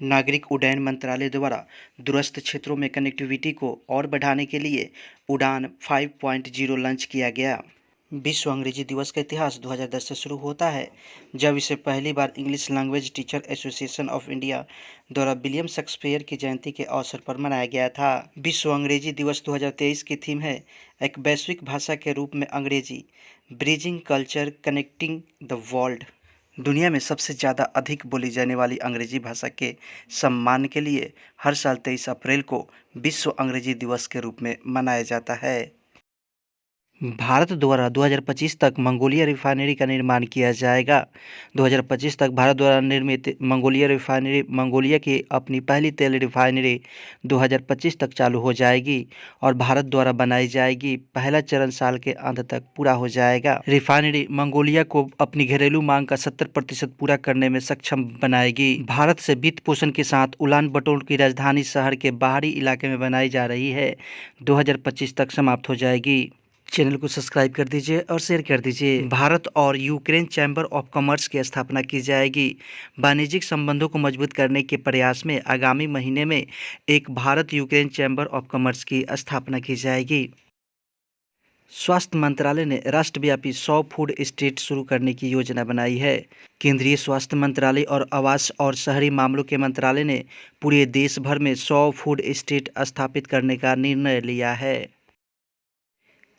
नागरिक उड्डयन मंत्रालय द्वारा दूरस्थ क्षेत्रों में कनेक्टिविटी को और बढ़ाने के लिए उड़ान 5.0 लॉन्च किया गया। विश्व अंग्रेजी दिवस का इतिहास 2010 से शुरू होता है, जब इसे पहली बार English language teacher association of India द्वारा विलियम शेक्सपियर की जयंती के अवसर पर मनाया गया था। विश्व अंग्रेजी दिवस 2023 की थीम है एक वैश्विक भाषा के रूप में अंग्रेजी, bridging culture connecting the world. दुनिया में सबसे ज़्यादा अधिक बोली जाने वाली अंग्रेजी भाषा के सम्मान के लिए हर साल 23 अप्रैल को विश्व अंग्रेजी दिवस के रूप में मनाया जाता है। भारत द्वारा 2025 तक मंगोलिया रिफाइनरी का निर्माण किया जाएगा। 2025 तक भारत द्वारा निर्मित मंगोलिया रिफाइनरी मंगोलिया की अपनी पहली तेल रिफाइनरी 2025 तक चालू हो जाएगी और भारत द्वारा बनाई जाएगी। पहला चरण साल के अंत तक पूरा हो जाएगा। रिफाइनरी मंगोलिया को अपनी घरेलू मांग का 70% पूरा करने में सक्षम बनाएगी। भारत से वित्त पोषण के साथ उलान बटोर की राजधानी शहर के बाहरी इलाके में बनाई जा रही है। 2025 तक समाप्त हो जाएगी। चैनल को सब्सक्राइब कर दीजिए और शेयर कर दीजिए। भारत और यूक्रेन चैम्बर ऑफ कॉमर्स की स्थापना की जाएगी। वाणिज्यिक संबंधों को मजबूत करने के प्रयास में आगामी महीने में एक Bharat Ukraine chamber of commerce की स्थापना की जाएगी। स्वास्थ्य मंत्रालय ने राष्ट्रव्यापी 100 फूड स्ट्रीट शुरू करने की योजना बनाई है। केंद्रीय स्वास्थ्य मंत्रालय और आवास और शहरी मामलों के मंत्रालय ने पूरे देश भर में 100 फूड स्ट्रीट स्थापित करने का निर्णय लिया है।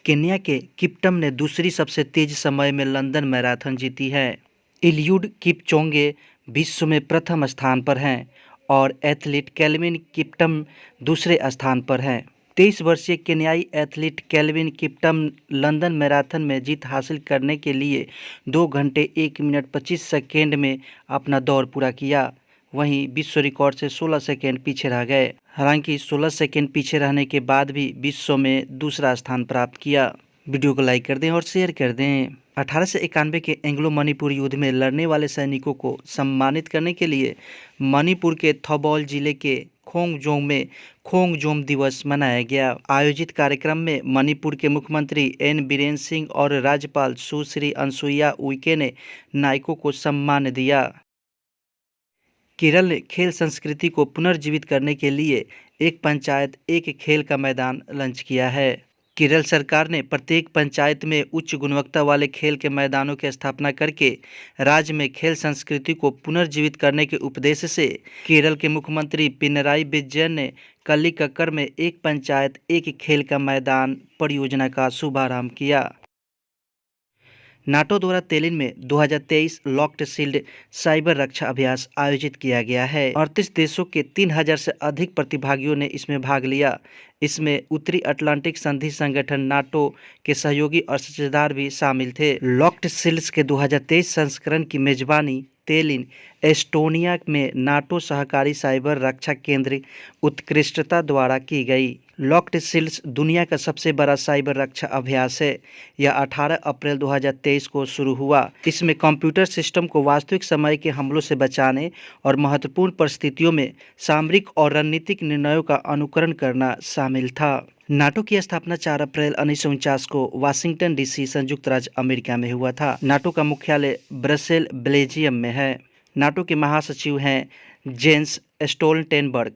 केन्या के किप्टम ने दूसरी सबसे तेज समय में लंदन मैराथन जीती है। इलियुड किपचोंगे विश्व में प्रथम स्थान पर हैं और एथलीट केल्विन किप्टम दूसरे स्थान पर हैं। 23 वर्षीय केन्याई athlete Kelvin Kiptum London marathon में जीत हासिल करने के लिए 2 घंटे 1 मिनट 25 सेकेंड में अपना दौड़ पूरा किया। वहीं विश्व रिकॉर्ड से 16 सेकेंड पीछे रह गए। हालांकि 16 सेकेंड पीछे रहने के बाद भी विश्व में दूसरा स्थान प्राप्त किया। वीडियो को लाइक कर दें और शेयर कर दें। 1891 के एंग्लो मणिपुर युद्ध में लड़ने वाले सैनिकों को सम्मानित करने के लिए मणिपुर के थौबॉल जिले के खोंगजोम में खोंगजोम दिवस मनाया गया। आयोजित कार्यक्रम में मणिपुर के मुख्यमंत्री एन बीरेन सिंह और राज्यपाल सुश्री अनसुईया उइके ने नायकों को सम्मान दिया। केरल ने खेल संस्कृति को पुनर्जीवित करने के लिए एक पंचायत एक खेल का मैदान लॉन्च किया है। केरल सरकार ने प्रत्येक पंचायत में उच्च गुणवत्ता वाले खेल के मैदानों की स्थापना करके राज्य में खेल संस्कृति को पुनर्जीवित करने के उद्देश्य से केरल के मुख्यमंत्री पिनराई विजयन ने कल्लिकक्कर में एक पंचायत एक खेल का मैदान परियोजना का शुभारंभ किया। नाटो द्वारा तेलिन में 2023 लॉक्ड शील्ड साइबर रक्षा अभ्यास आयोजित किया गया है। 38 देशों के 3000 से अधिक प्रतिभागियों ने इसमें भाग लिया। इसमें उत्तरी अटलांटिक संधि संगठन नाटो के सहयोगी और साझेदार भी शामिल थे। लॉक्ड शील्ड्स के 2023 संस्करण की मेजबानी तेलिन एस्टोनिया में नाटो सहकारी साइबर रक्षा केंद्र उत्कृष्टता द्वारा की गई। लॉक्ड शील्ड्स दुनिया का सबसे बड़ा साइबर रक्षा अभ्यास है। यह 18 अप्रैल 2023 को शुरू हुआ। इसमें कंप्यूटर सिस्टम को वास्तविक समय के हमलों से बचाने और महत्वपूर्ण परिस्थितियों में सामरिक और रणनीतिक निर्णयों का अनुकरण करना शामिल था। नाटो की स्थापना 4 अप्रैल 1949 को वाशिंगटन डीसी संयुक्त राज्य अमेरिका में हुआ था। नाटो का मुख्यालय ब्रसेल बेल्जियम में है। नाटो के महासचिव हैं जेंस स्टोल्टेनबर्ग।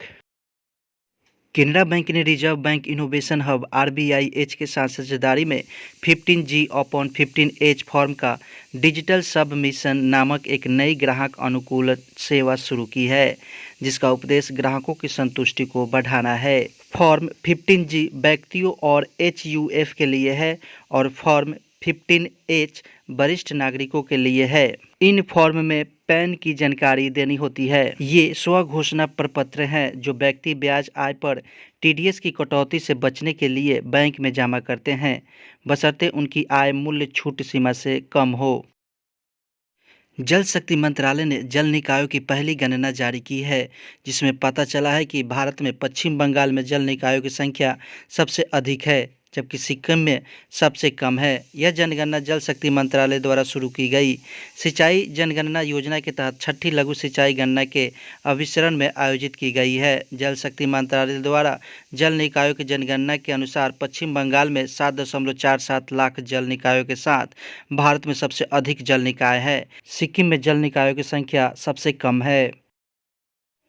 केनरा बैंक ने reserve bank innovation hub RBIH के साथ साझेदारी में 15G/15H फॉर्म का डिजिटल सबमिशन नामक एक नई ग्राहक अनुकूल सेवा शुरू की है, जिसका उद्देश्य ग्राहकों की संतुष्टि को बढ़ाना है। फॉर्म 15G व्यक्तियों और HUF के लिए है और फॉर्म 15H वरिष्ठ नागरिकों के लिए है। इन फॉर्म में पैन की जानकारी देनी होती है। ये स्वघोषणा प्रपत्र हैं जो व्यक्ति ब्याज आय पर TDS की कटौती से बचने के लिए बैंक में जमा करते हैं, बशर्ते उनकी आय मूल्य छूट सीमा से कम हो। जल शक्ति मंत्रालय ने जल निकायों की पहली गणना जारी की है, जिसमें पता चला है कि भारत में पश्चिम बंगाल में जल निकायों की संख्या सबसे अधिक है, जबकि सिक्किम में सबसे कम है। यह जनगणना जल शक्ति मंत्रालय द्वारा शुरू की गई सिंचाई जनगणना योजना के तहत छठी लघु सिंचाई गणना के अभिसरण में आयोजित की गई है। जल शक्ति मंत्रालय द्वारा जल निकायों की जनगणना के अनुसार पश्चिम बंगाल में 7.47 लाख जल निकायों के साथ भारत में सबसे अधिक जल निकाय है। सिक्किम में जल निकायों की संख्या सबसे कम है।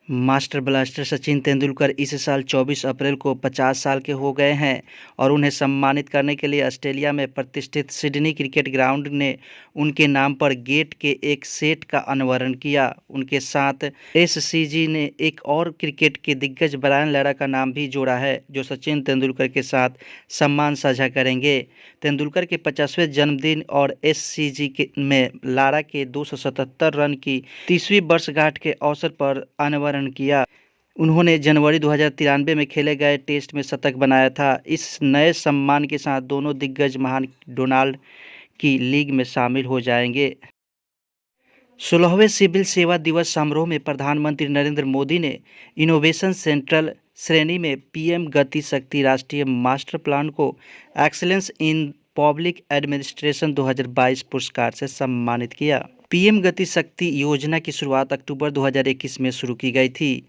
मास्टर ब्लास्टर सचिन तेंदुलकर इस साल 24 अप्रैल को 50 साल के हो गए हैं और उन्हें सम्मानित करने के लिए ऑस्ट्रेलिया में प्रतिष्ठित सिडनी क्रिकेट ग्राउंड ने उनके नाम पर गेट के एक सेट का अनावरण किया। उनके साथ एससीजी ने एक और क्रिकेट के दिग्गज ब्रायन लारा का नाम भी जोड़ा है, जो सचिन तेंदुलकर के साथ सम्मान साझा करेंगे। तेंदुलकर के 50वें जन्मदिन और एससीजी में लारा के 277 रन की 30वीं वर्षगांठ के अवसर पर अनावरण किया। उन्होंने जनवरी 2093 में खेले गए टेस्ट में शतक बनाया था। इस नए सम्मान के साथ दोनों दिग्गज महान डोनाल्ड की लीग में शामिल हो जाएंगे। 16वें सिविल सेवा दिवस समारोह में प्रधानमंत्री नरेंद्र मोदी ने इनोवेशन सेंट्रल श्रेणी में पीएम गति शक्ति राष्ट्रीय मास्टर प्लान को एक्सीलेंस इन पब्लिक एडमिनिस्ट्रेशन 2022 पुरस्कार से सम्मानित किया। पीएम गति शक्ति योजना की शुरुआत अक्टूबर 2021 में शुरू की गई थी।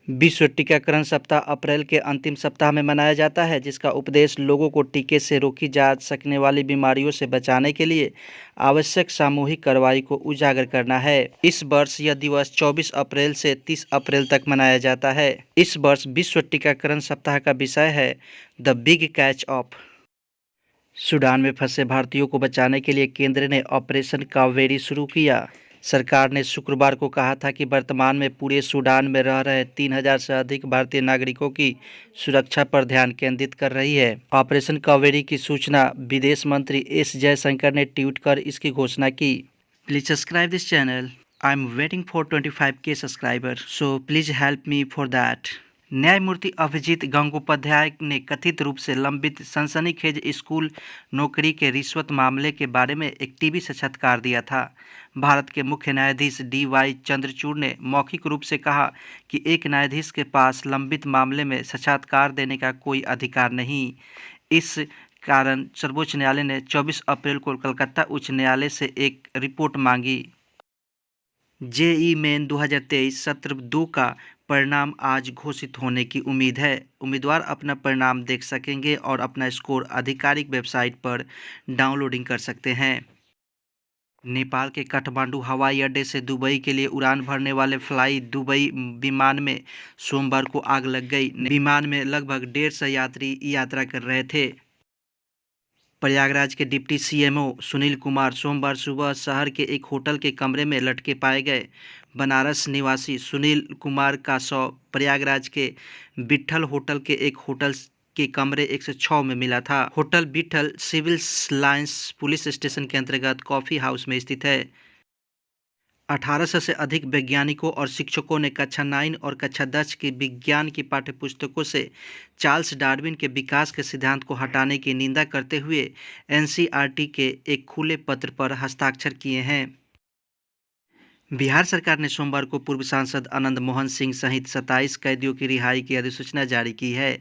विश्व टीकाकरण सप्ताह अप्रैल के अंतिम सप्ताह में मनाया जाता है, जिसका उद्देश्य लोगों को टीके से रोकी जा सकने वाली बीमारियों से बचाने के लिए आवश्यक सामूहिक कार्रवाई को उजागर करना है। इस वर्ष यह दिवस 24 अप्रैल से 30 अप्रैल तक मनाया जाता है। इस वर्ष विश्व टीकाकरण सप्ताह का विषय है the big catch up. Sudan में फंसे भारतीयों को बचाने के लिए केंद्र ने ऑपरेशन कावेरी शुरू किया। सरकार ने शुक्रवार को कहा था कि वर्तमान में पूरे सूडान में रह रहे 3000 से अधिक भारतीय नागरिकों की सुरक्षा पर ध्यान केंद्रित कर रही है। ऑपरेशन कावेरी की सूचना विदेश मंत्री एस जयशंकर ने ट्वीट कर इसकी घोषणा की। Please subscribe this channel. I am waiting for 25K subscriber, so please help me for that. न्यायमूर्ति अभिजीत गंगोपाध्याय ने कथित रूप से लंबित सनसनीखेज स्कूल नौकरी के रिश्वत मामले के बारे में एक टीवी साक्षात्कार दिया था। भारत के मुख्य न्यायाधीश DY चंद्रचूड़ ने मौखिक रूप से कहा कि एक न्यायाधीश के पास लंबित मामले में साक्षात्कार देने का कोई अधिकार नहीं। इस कारण सर्वोच्च न्यायालय ने 24 अप्रैल को कलकत्ता उच्च न्यायालय से एक रिपोर्ट मांगी। जेईई मेन 2023 सत्र 2 का परिणाम आज घोषित होने की उम्मीद है। उम्मीदवार अपना परिणाम देख सकेंगे और अपना स्कोर आधिकारिक वेबसाइट पर डाउनलोडिंग कर सकते हैं। नेपाल के काठमांडू हवाई अड्डे से दुबई के लिए उड़ान भरने वाले फ्लाई दुबई विमान में सोमवार को आग लग गई। विमान में लगभग 150 यात्री यात्रा कर रहे थे। प्रयागराज के डिप्टी CMO सुनील कुमार सोमवार सुबह शहर के एक होटल के कमरे में लटके पाए गए। बनारस निवासी सुनील कुमार का शव प्रयागराज के बिट्ठल होटल के एक होटल के कमरे 106 में मिला था। Hotel Bitthal civil lines police station के अंतर्गत कॉफ़ी हाउस में स्थित है। 1800 से अधिक वैज्ञानिकों और शिक्षकों ने कक्षा 9 और कक्षा 10 की विज्ञान की पाठ्यपुस्तकों से चार्ल्स डार्विन के विकास के सिद्धांत को हटाने की निंदा करते हुए NCERT के एक खुले पत्र पर हस्ताक्षर किए हैं। बिहार सरकार ने सोमवार को पूर्व सांसद आनंद मोहन सिंह सहित 27 कैदियों की रिहाई की अधिसूचना जारी की है,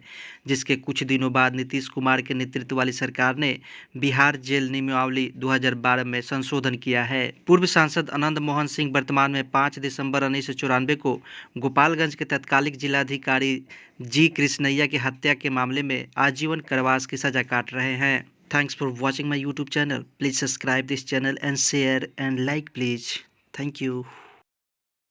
जिसके कुछ दिनों बाद नीतीश कुमार के नेतृत्व वाली सरकार ने बिहार जेल नियमावली 2012 में संशोधन किया है। पूर्व सांसद आनंद मोहन सिंह वर्तमान में 5 दिसंबर 1994 को गोपालगंज के तत्कालिक जिलाधिकारी G कृष्णैया की हत्या के मामले में आजीवन कारावास की सजा काट रहे हैं। Thanks for watching my YouTube channel. Please subscribe this channel and share and like please. Thank you.